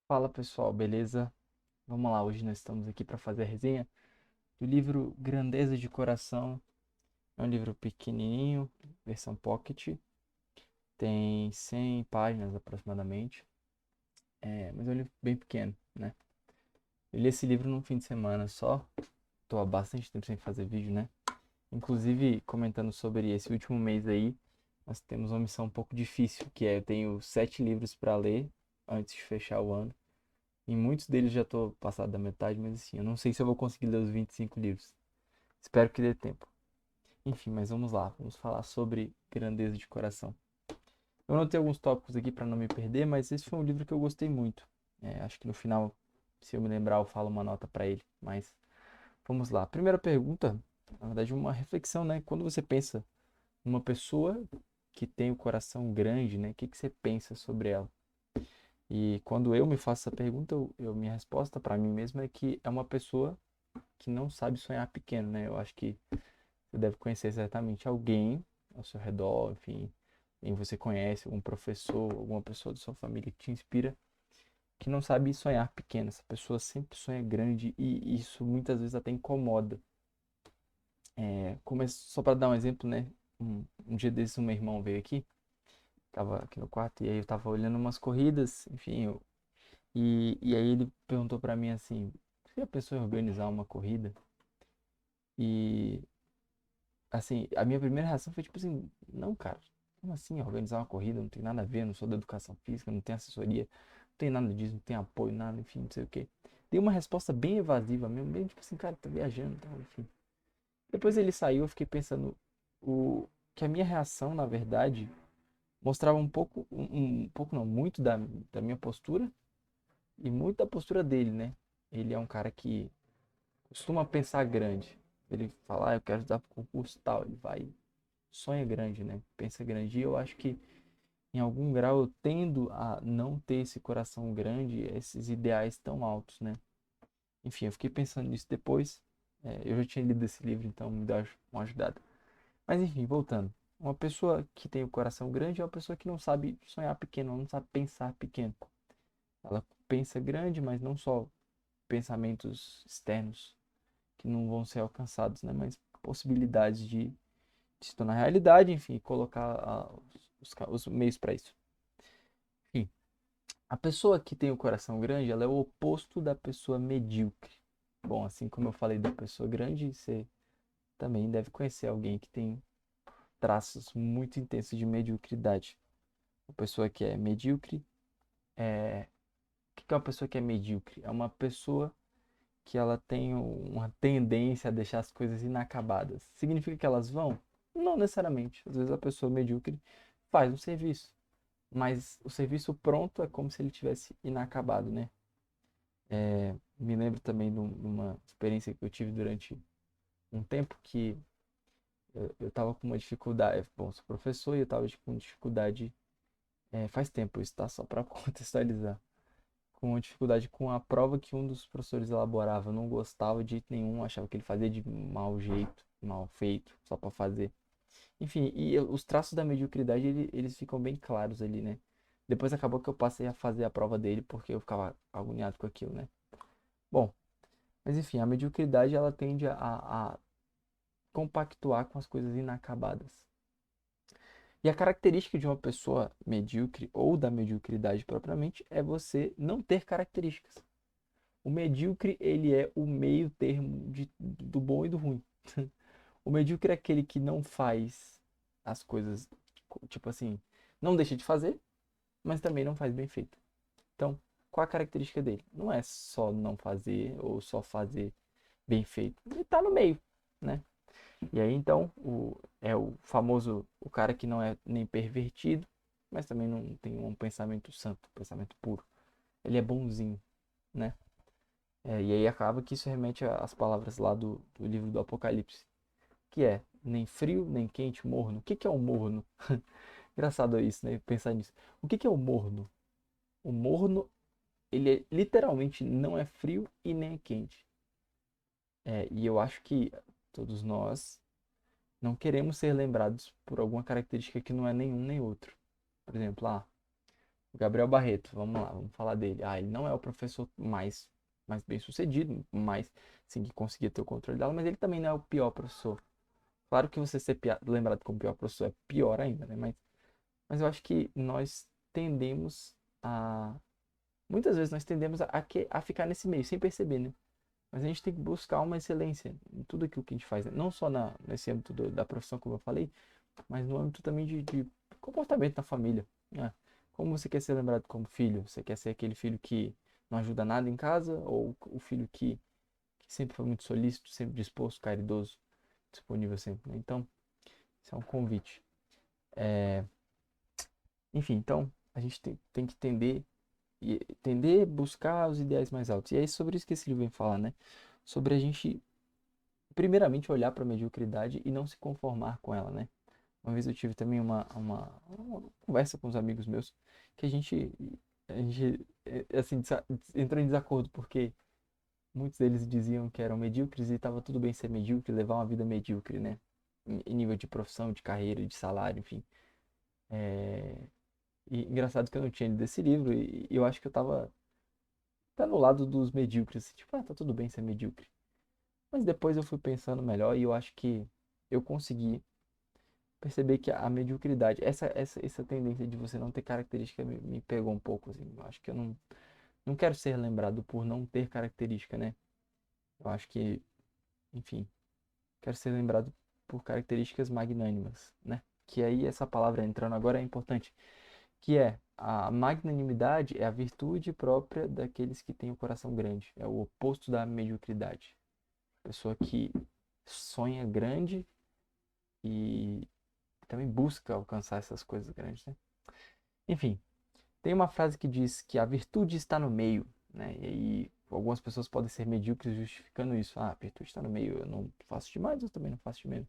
Fala pessoal, beleza? Vamos lá, hoje nós estamos aqui para fazer a resenha do livro Grandeza de Coração. É um livro pequenininho, versão pocket, tem 100 páginas aproximadamente, mas é um livro bem pequeno, né? Eu li esse livro num fim de semana só, tô há bastante tempo sem fazer vídeo, né? Inclusive, comentando sobre esse último mês aí, nós temos uma missão um pouco difícil, que é eu tenho 7 livros para ler antes de fechar o ano. Em muitos deles já tô passado da metade, mas assim, eu não sei se eu vou conseguir ler os 25 livros. Espero que dê tempo. Enfim, mas vamos lá. Vamos falar sobre grandeza de coração. Eu anotei alguns tópicos aqui para não me perder, mas esse foi um livro que eu gostei muito. Acho que no final, se eu me lembrar, eu falo uma nota para ele. Mas vamos lá. Primeira pergunta, na verdade, uma reflexão, né? Quando você pensa numa pessoa que tem o coração grande, né? O que que você pensa sobre ela? E quando eu me faço essa pergunta, minha resposta para mim mesmo é que é uma pessoa que não sabe sonhar pequeno, né? Eu acho que você deve conhecer certamente alguém ao seu redor, enfim, quem você conhece, algum professor, alguma pessoa da sua família que te inspira, que não sabe sonhar pequeno. Essa pessoa sempre sonha grande e isso muitas vezes até incomoda. Só para dar um exemplo, né? Um dia desses, um meu irmão veio aqui, tava aqui no quarto, e aí eu tava olhando umas corridas, enfim, e aí ele perguntou para mim assim: você já pensou em organizar uma corrida? E assim, a minha primeira reação foi tipo assim, não, cara, como assim organizar uma corrida? Não tem nada a ver, não sou da educação física, não tenho assessoria, não tem nada disso, não tem apoio, nada, enfim, não sei o quê. Dei uma resposta bem evasiva mesmo, bem tipo assim, cara, tá viajando, tal, enfim. Depois ele saiu, eu fiquei pensando que a minha reação, na verdade, mostrava um pouco, um pouco não, muito da minha postura e muito da postura dele, né? Ele é um cara que costuma pensar grande. Ele fala, eu quero estudar para concurso tal, ele vai sonha grande, né? Pensa grande. E eu acho que em algum grau eu tendo a não ter esse coração grande, esses ideais tão altos, né? Enfim, eu fiquei pensando nisso depois. Eu já tinha lido esse livro, então me deu uma ajudada. Mas enfim, voltando. Uma pessoa que tem o coração grande é uma pessoa que não sabe sonhar pequeno, não sabe pensar pequeno. Ela pensa grande, mas não só pensamentos externos que não vão ser alcançados, né? Mas possibilidades de se tornar realidade, enfim, colocar os meios para isso. Enfim, a pessoa que tem o coração grande, ela é o oposto da pessoa medíocre. Bom, assim como eu falei da pessoa grande, você também deve conhecer alguém que tem traços muito intensos de mediocridade. Uma pessoa que é medíocre é. O que é uma pessoa que é medíocre? É uma pessoa que ela tem uma tendência a deixar as coisas inacabadas. Significa que elas vão? Não necessariamente. Às vezes a pessoa medíocre faz um serviço, mas o serviço pronto é como se ele tivesse inacabado, né? Me lembro também de uma experiência que eu tive durante um tempo que eu tava com uma dificuldade. Bom, sou professor e eu tava com dificuldade. Faz tempo isso, tá? Só para contextualizar. Com uma dificuldade com a prova que um dos professores elaborava. Eu não gostava de jeito nenhum, achava que ele fazia de mau jeito, mal feito, só para fazer. Enfim, os traços da mediocridade eles ficam bem claros ali, né? Depois acabou que eu passei a fazer a prova dele porque eu ficava agoniado com aquilo, né? Bom, mas enfim, a mediocridade ela tende a compactuar com as coisas inacabadas. E a característica de uma pessoa medíocre ou da mediocridade propriamente é você não ter características. O medíocre, ele é o meio termo do bom e do ruim. O medíocre é aquele que não faz as coisas, tipo assim, não deixa de fazer, mas também não faz bem feito. Então, qual a característica dele? Não é só não fazer ou só fazer bem feito. Ele tá no meio, né? E aí, então, é o famoso, o cara que não é nem pervertido, mas também não tem um pensamento santo, um pensamento puro. Ele é bonzinho, né? E aí acaba que isso remete às palavras lá do livro do Apocalipse, que é nem frio, nem quente, morno. O que que é o morno? Engraçado isso, né? Pensar nisso. O que que é o morno? O morno, literalmente não é frio e nem é quente. E eu acho que todos nós não queremos ser lembrados por alguma característica que não é nenhum nem outro. Por exemplo, O Gabriel Barreto, vamos lá, vamos falar dele. Ah, ele não é o professor mais bem sucedido, mais, sim, que conseguia ter o controle dela, mas ele também não é o pior professor. Claro que você ser lembrado como pior professor é pior ainda, né? Mas eu acho que nós tendemos a. Muitas vezes nós tendemos a ficar nesse meio, sem perceber, né? Mas a gente tem que buscar uma excelência em tudo aquilo que a gente faz, né? Não só nesse âmbito da profissão, como eu falei, mas no âmbito também de comportamento na família, né? Como você quer ser lembrado como filho? Você quer ser aquele filho que não ajuda nada em casa ou o filho que sempre foi muito solícito, sempre disposto, caridoso, disponível sempre, né? Então, isso é um convite. Enfim, então, a gente tem que tender, buscar os ideais mais altos. E é sobre isso que esse livro vem falar, né? Sobre a gente, primeiramente, olhar para a mediocridade e não se conformar com ela, né? Uma vez eu tive também uma conversa com os amigos meus que a gente assim, entrou em desacordo porque muitos deles diziam que eram medíocres e estava tudo bem ser medíocre, levar uma vida medíocre, né? Em nível de profissão, de carreira, de salário, enfim. É, E engraçado que eu não tinha lido esse livro e eu acho que eu tava tá no lado dos medíocres, assim, tipo, tá tudo bem ser medíocre. Mas depois eu fui pensando melhor e eu acho que eu consegui perceber que a mediocridade, essa tendência de você não ter característica me pegou um pouco, assim. Eu acho que eu não quero ser lembrado por não ter característica, né? Eu acho que, enfim, quero ser lembrado por características magnânimas, né? Que aí essa palavra entrando agora é importante, que é a magnanimidade é a virtude própria daqueles que têm o coração grande, é o oposto da mediocridade. Pessoa que sonha grande e também busca alcançar essas coisas grandes, né? Enfim, tem uma frase que diz que a virtude está no meio, né? E aí algumas pessoas podem ser medíocres justificando isso. Ah, a virtude está no meio, eu não faço demais, eu também não faço de menos.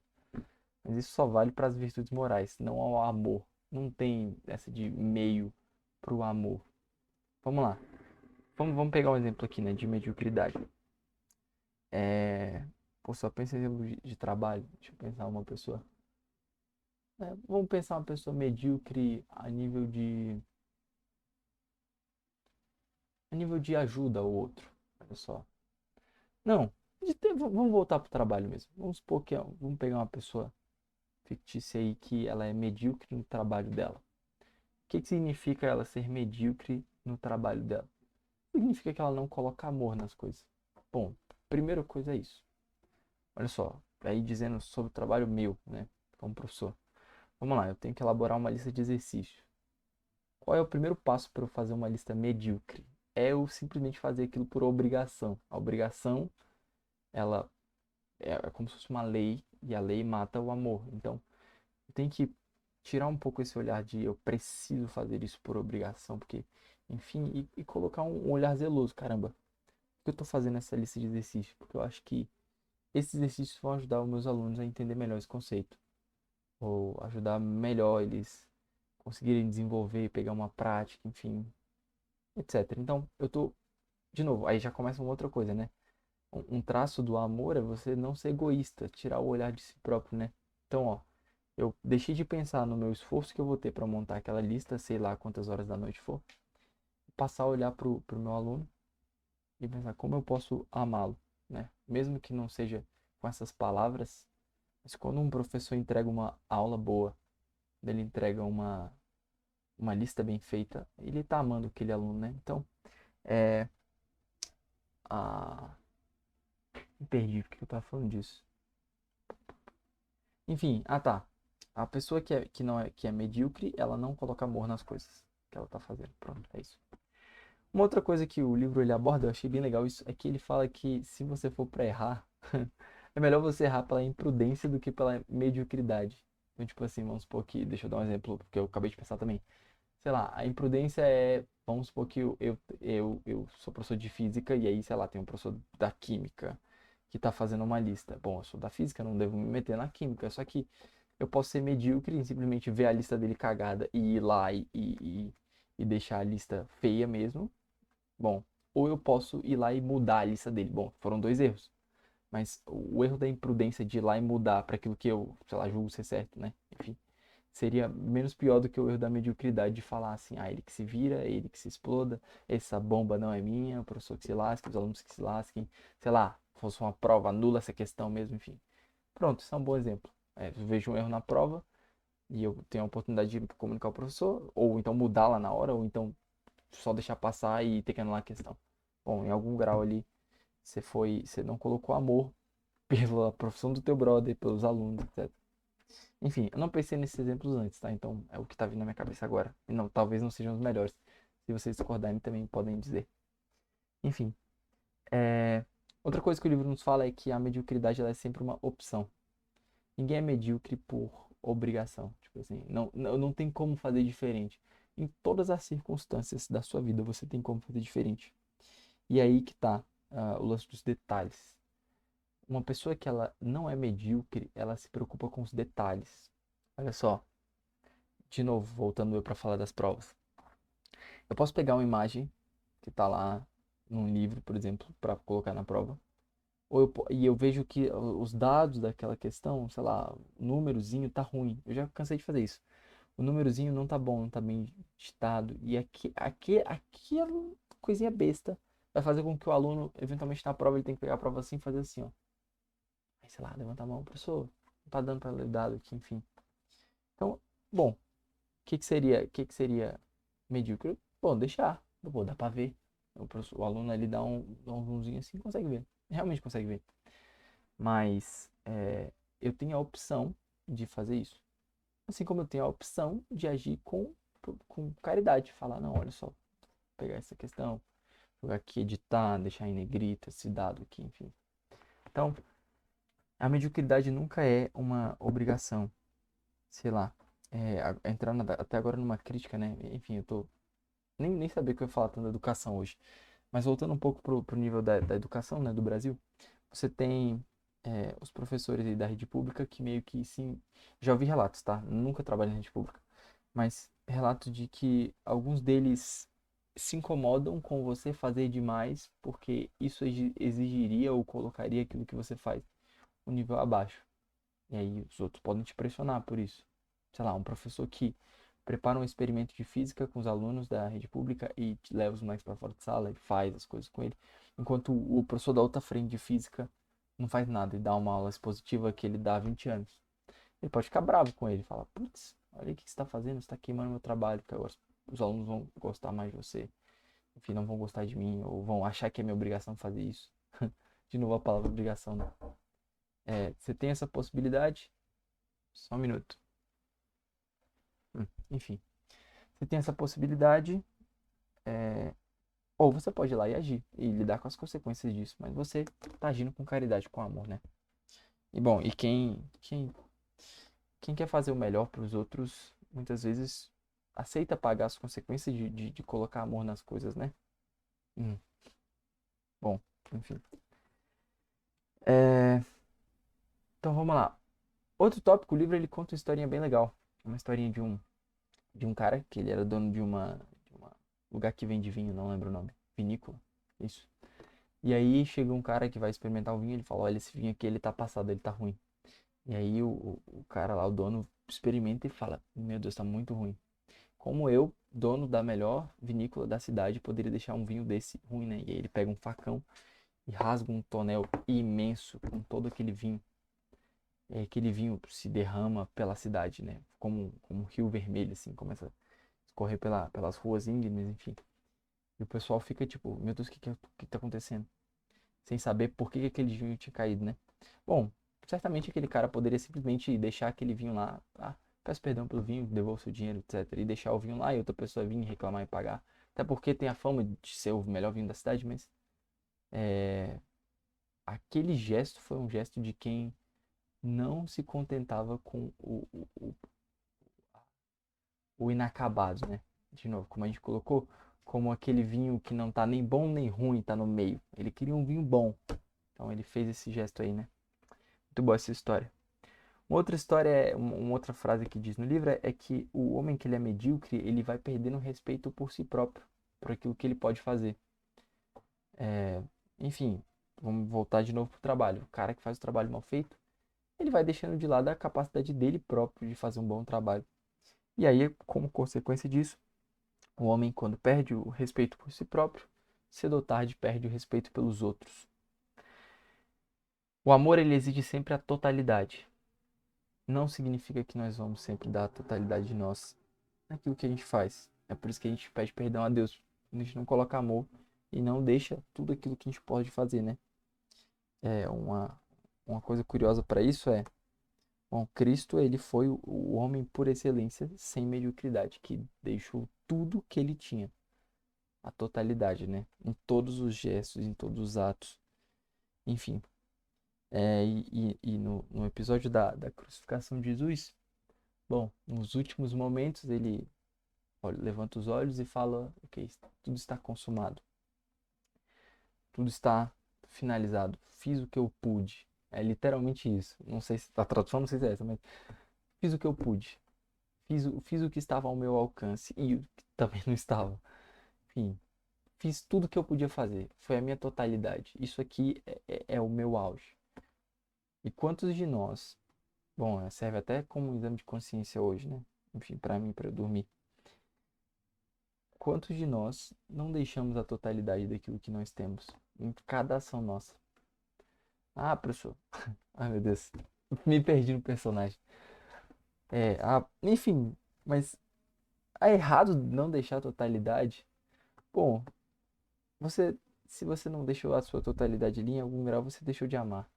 Mas isso só vale para as virtudes morais, não ao amor. Não tem essa de meio para o amor. Vamos lá. Vamos pegar um exemplo aqui, né, de mediocridade. É... Pô, só pensa em exemplo de trabalho. Deixa eu pensar uma pessoa. Vamos pensar uma pessoa medíocre a nível de ajuda ao outro. Olha só. Não, vamos voltar pro trabalho mesmo. Vamos supor vamos pegar uma pessoa fictícia aí que ela é medíocre no trabalho dela. O que significa ela ser medíocre no trabalho dela? Significa que ela não coloca amor nas coisas. Bom, primeira coisa é isso. Olha só, aí dizendo sobre o trabalho meu, né, como professor. Vamos lá, eu tenho que elaborar uma lista de exercícios. Qual é o primeiro passo para eu fazer uma lista medíocre? É eu simplesmente fazer aquilo por obrigação. A obrigação, ela é como se fosse uma lei e a lei mata o amor. Então, eu tenho que tirar um pouco esse olhar de eu preciso fazer isso por obrigação, porque, enfim, e colocar um olhar zeloso. Caramba, por que eu estou fazendo essa lista de exercícios? Porque eu acho que esses exercícios vão ajudar os meus alunos a entender melhor esse conceito, ou ajudar melhor eles conseguirem desenvolver, pegar uma prática, enfim, etc. Então, de novo, aí já começa uma outra coisa, né? Um traço do amor é você não ser egoísta, tirar o olhar de si próprio, né? Então, ó, eu deixei de pensar no meu esforço que eu vou ter para montar aquela lista, sei lá quantas horas da noite for, passar a olhar pro meu aluno e pensar como eu posso amá-lo, né? Mesmo que não seja com essas palavras, mas quando um professor entrega uma aula boa, ele entrega uma lista bem feita, ele tá amando aquele aluno, né? Então, é a me perdi porque eu tava falando disso. Enfim, tá. A pessoa que não é que é medíocre, ela não coloca amor nas coisas que ela tá fazendo. Pronto, é isso. Uma outra coisa que o livro ele aborda, eu achei bem legal isso, é que ele fala que se você for para errar, é melhor você errar pela imprudência do que pela mediocridade. Então, tipo assim, vamos supor que, deixa eu dar um exemplo, porque eu acabei de pensar também. Sei lá, a imprudência vamos supor que eu sou professor de física e aí, sei lá, tem um professor da química que tá fazendo uma lista. Bom, eu sou da física, não devo me meter na química, só que eu posso ser medíocre e simplesmente ver a lista dele cagada e ir lá e deixar a lista feia mesmo. Bom, ou eu posso ir lá e mudar a lista dele. Bom, foram dois erros. Mas o erro da imprudência de ir lá e mudar para aquilo que eu, sei lá, julgo ser certo, né? Enfim, seria menos pior do que o erro da mediocridade de falar assim, ele que se vira, ele que se exploda, essa bomba não é minha, o professor que se lasque, os alunos que se lasquem, sei lá, fosse uma prova, anula essa questão mesmo, enfim. Pronto, isso é um bom exemplo. Eu vejo um erro na prova e eu tenho a oportunidade de comunicar ao professor, ou então mudar lá na hora, ou então só deixar passar e ter que anular a questão. Bom, em algum grau ali, você não colocou amor pela profissão do teu brother, pelos alunos, etc. Enfim, eu não pensei nesses exemplos antes, tá? Então é o que tá vindo na minha cabeça agora. E não, talvez não sejam os melhores. Se vocês discordarem, também podem dizer. Enfim, outra coisa que o livro nos fala é que a mediocridade ela é sempre uma opção. Ninguém é medíocre por obrigação. Tipo assim, não tem como fazer diferente. Em todas as circunstâncias da sua vida, você tem como fazer diferente. E aí que tá o lance dos detalhes. Uma pessoa que ela não é medíocre, ela se preocupa com os detalhes. Olha só, de novo, voltando eu para falar das provas. Eu posso pegar uma imagem que está lá num livro, por exemplo, para colocar na prova. E eu vejo que os dados daquela questão, sei lá, o númerozinho tá ruim. Eu já cansei de fazer isso. O númerozinho não tá bom, não tá bem digitado. E aquela coisinha besta vai fazer com que o aluno, eventualmente na prova, ele tem que pegar a prova assim e fazer assim, ó. Aí, sei lá, levanta a mão, professor, não tá dando para ler o dado aqui, enfim. Então, bom, o que que seria medíocre? Bom, deixar. Pô, dá pra ver. O aluno ali dá um zoomzinho assim, consegue ver. Realmente consegue ver. Mas eu tenho a opção de fazer isso. Assim como eu tenho a opção de agir com caridade. Falar, não, olha só, pegar essa questão, jogar aqui, editar, deixar em negrita, esse dado aqui, enfim. Então, a mediocridade nunca é uma obrigação. Sei lá, entrando até agora numa crítica, né? Enfim, eu tô nem sabia que eu ia falar tanto da educação hoje. Mas voltando um pouco pro nível da educação, né, do Brasil, você tem os professores aí da rede pública que meio que sim. Já ouvi relatos, tá? Nunca trabalhei na rede pública. Mas relatos de que alguns deles se incomodam com você fazer demais porque isso exigiria ou colocaria aquilo que você faz um nível abaixo. E aí os outros podem te pressionar por isso. Sei lá, um professor que prepara um experimento de física com os alunos da rede pública e leva os moleques para fora de sala e faz as coisas com ele, enquanto o professor da outra frente de física não faz nada e dá uma aula expositiva que ele dá há 20 anos. Ele pode ficar bravo com ele, falar, putz, olha o que você está fazendo, você está queimando meu trabalho, porque agora os alunos vão gostar mais de você, enfim, não vão gostar de mim, ou vão achar que é minha obrigação fazer isso. De novo a palavra obrigação, né? Você tem essa possibilidade? Só um minuto. Enfim, você tem essa possibilidade, é, ou você pode ir lá e agir e lidar com as consequências disso, mas você tá agindo com caridade, com amor, né? E bom, e quem quer fazer o melhor para os outros, muitas vezes aceita pagar as consequências de colocar amor nas coisas, né? Hum, bom, enfim. É, então vamos lá. Outro tópico, o livro ele conta uma historinha bem legal. Uma historinha de um cara que ele era dono de uma lugar que vende vinho, não lembro o nome. Vinícola. Isso. E aí chega um cara que vai experimentar o vinho, ele fala, olha, esse vinho aqui ele tá passado, ele tá ruim. E aí o cara lá, o dono, experimenta e fala, meu Deus, tá muito ruim. Como eu, dono da melhor vinícola da cidade, poderia deixar um vinho desse ruim, né? E aí ele pega um facão e rasga um tonel imenso com todo aquele vinho. E aí aquele vinho se derrama pela cidade, né? Como um rio vermelho, assim, começa a escorrer pelas ruas íngremes, enfim. E o pessoal fica tipo, meu Deus, o que tá acontecendo? Sem saber por que aquele vinho tinha caído, né? Bom, certamente aquele cara poderia simplesmente deixar aquele vinho lá, peço perdão pelo vinho, devolvo seu dinheiro, etc. E deixar o vinho lá e outra pessoa vir reclamar e pagar. Até porque tem a fama de ser o melhor vinho da cidade, mas é, aquele gesto foi um gesto de quem não se contentava com o inacabado, né? De novo, como a gente colocou, como aquele vinho que não tá nem bom nem ruim, tá no meio. Ele queria um vinho bom. Então ele fez esse gesto aí, né? Muito boa essa história. Uma outra história, uma outra frase que diz no livro é que o homem que ele é medíocre, ele vai perdendo respeito por si próprio, por aquilo que ele pode fazer. É, enfim, vamos voltar de novo pro trabalho. O cara que faz o trabalho mal feito, ele vai deixando de lado a capacidade dele próprio de fazer um bom trabalho. E aí, como consequência disso, o homem, quando perde o respeito por si próprio, cedo ou tarde perde o respeito pelos outros. O amor, ele exige sempre a totalidade. Não significa que nós vamos sempre dar a totalidade de nós naquilo que a gente faz. É por isso que a gente pede perdão a Deus. A gente não coloca amor e não deixa tudo aquilo que a gente pode fazer, né? É uma coisa curiosa para isso é, bom, Cristo, ele foi o homem por excelência, sem mediocridade, que deixou tudo que ele tinha, a totalidade, né? Em todos os gestos, em todos os atos, enfim. E no episódio da crucificação de Jesus, bom, nos últimos momentos ele levanta os olhos e fala, ok, tudo está consumado, tudo está finalizado, fiz o que eu pude. É literalmente isso. Não sei se a tradução não sei se é essa, mas fiz o que eu pude. Fiz o que estava ao meu alcance e o que também não estava. Enfim, fiz tudo o que eu podia fazer. Foi a minha totalidade. Isso aqui é o meu auge. E quantos de nós, bom, serve até como um exame de consciência hoje, né? Enfim, para mim, para eu dormir. Quantos de nós não deixamos a totalidade daquilo que nós temos em cada ação nossa? Ah, professor. Ai, meu Deus. Me perdi no personagem. Enfim, mas é errado não deixar a totalidade? Bom, você, se você não deixou a sua totalidade ali, em algum grau você deixou de amar.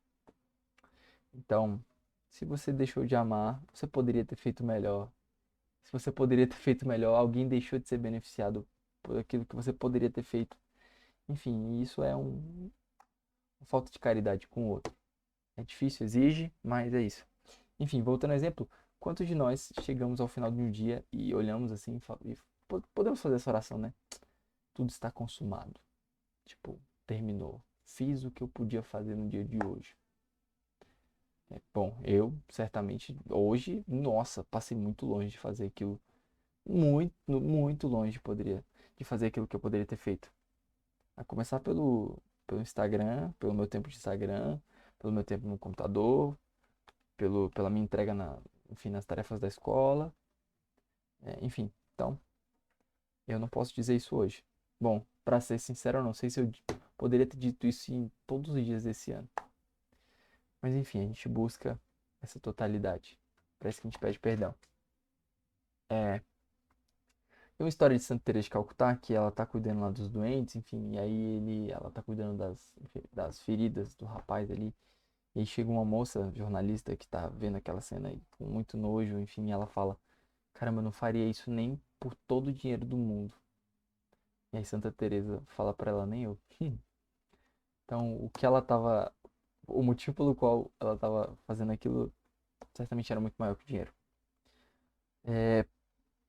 Então, se você deixou de amar, você poderia ter feito melhor. Se você poderia ter feito melhor, alguém deixou de ser beneficiado por aquilo que você poderia ter feito. Enfim, isso é uma falta de caridade com o outro. É difícil, exige, mas é isso. Enfim, voltando ao exemplo, quantos de nós chegamos ao final de um dia e olhamos assim e podemos fazer essa oração, né? Tudo está consumado. Tipo, terminou. Fiz o que eu podia fazer no dia de hoje. Bom, eu certamente hoje, nossa, passei muito longe de fazer aquilo. Muito, muito longe de fazer aquilo que eu poderia ter feito. A começar pelo Instagram, pelo meu tempo de Instagram, pelo meu tempo no computador, pela minha entrega enfim, nas tarefas da escola. Enfim, então, eu não posso dizer isso hoje. Bom, para ser sincero, eu não sei se eu poderia ter dito isso em todos os dias desse ano. Mas enfim, a gente busca essa totalidade. Para isso que a gente pede perdão. Tem uma história de Santa Teresa de Calcutá que ela tá cuidando lá dos doentes, enfim, e aí ela tá cuidando das feridas do rapaz ali. E aí chega uma moça jornalista que tá vendo aquela cena aí com muito nojo, enfim, e ela fala: caramba, eu não faria isso nem por todo o dinheiro do mundo. E aí Santa Teresa fala pra ela: nem eu. Então, o motivo pelo qual ela tava fazendo aquilo certamente era muito maior que o dinheiro.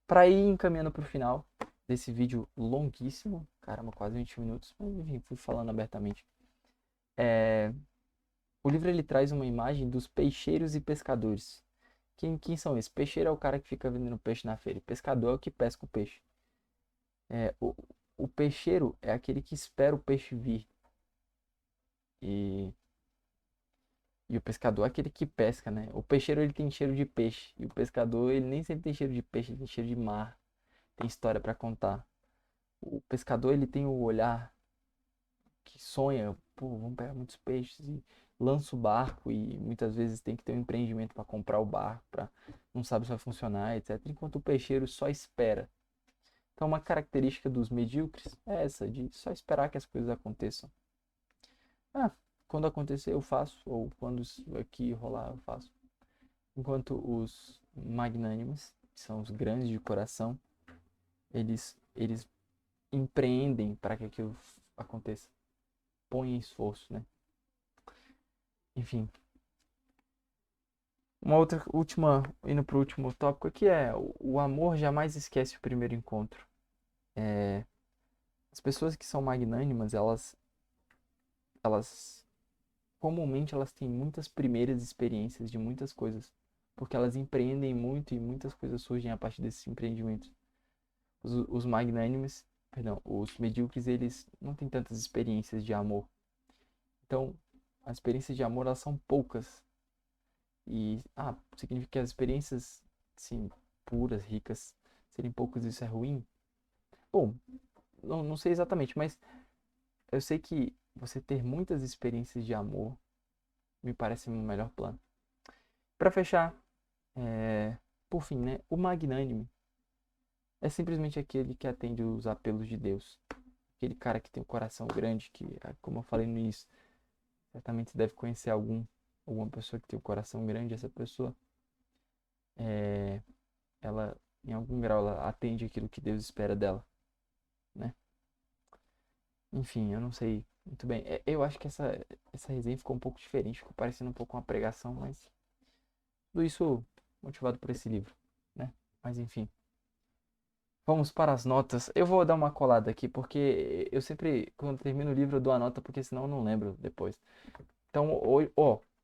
Pra ir encaminhando pro final desse vídeo longuíssimo, caramba, quase 20 minutos, mas enfim, fui falando abertamente. O livro ele traz uma imagem dos peixeiros e pescadores. Quem são esses? Peixeiro é o cara que fica vendendo peixe na feira. E pescador é o que pesca o peixe. É, o, o peixeiro é aquele que espera o peixe vir. E, e o pescador é aquele que pesca, né? O peixeiro ele tem cheiro de peixe. E o pescador ele nem sempre tem cheiro de peixe, ele tem cheiro de mar. Tem história para contar. O pescador ele tem o olhar que sonha, pô, vamos pegar muitos peixes e lança o barco e muitas vezes tem que ter um empreendimento para comprar o barco, não sabe se vai funcionar, etc. Enquanto o peixeiro só espera. Então, uma característica dos medíocres é essa, de só esperar que as coisas aconteçam. Ah, quando acontecer eu faço, ou quando isso aqui rolar eu faço. Enquanto os magnânimos, que são os grandes de coração, eles empreendem para que aquilo aconteça. Põem esforço, né? Enfim, uma outra última, indo para o último tópico aqui é o amor jamais esquece o primeiro encontro. É, as pessoas que são magnânimas, elas comumente elas têm muitas primeiras experiências de muitas coisas, porque elas empreendem muito e muitas coisas surgem a partir desses empreendimentos. Os magnânimes, perdão, os medíocres, eles não têm tantas experiências de amor. Então, as experiências de amor elas são poucas. E significa que as experiências, sim, puras, ricas. Serem poucos, isso é ruim? Bom, não sei exatamente, mas eu sei que você ter muitas experiências de amor me parece o melhor plano. Para fechar, por fim, né? O magnânime é simplesmente aquele que atende os apelos de Deus. Aquele cara que tem um coração grande, que, como eu falei no início, certamente você deve conhecer alguma pessoa que tem um coração grande. Essa pessoa, é, ela, em algum grau, ela atende aquilo que Deus espera dela, né? Enfim, eu não sei muito bem. Eu acho que essa resenha ficou um pouco diferente, ficou parecendo um pouco uma pregação, mas tudo isso motivado por esse livro, né? Mas enfim. Vamos para as notas. Eu vou dar uma colada aqui, porque eu sempre, quando termino o livro, eu dou a nota, porque senão eu não lembro depois. Então, hoje,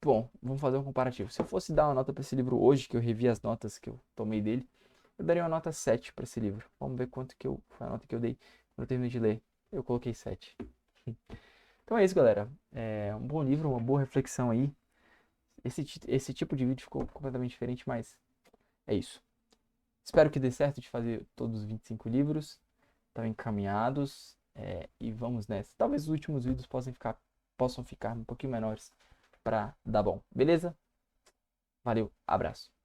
bom, vamos fazer um comparativo. Se eu fosse dar uma nota para esse livro hoje, que eu revi as notas que eu tomei dele, eu daria uma nota 7 para esse livro. Vamos ver quanto que foi a nota que eu dei quando eu terminei de ler. Eu coloquei 7. Então é isso, galera. É um bom livro, uma boa reflexão aí. Esse tipo de vídeo ficou completamente diferente, mas é isso. Espero que dê certo de fazer todos os 25 livros. Estão encaminhados. E vamos nessa. Talvez os últimos vídeos possam ficar um pouquinho menores para dar bom. Beleza? Valeu, abraço.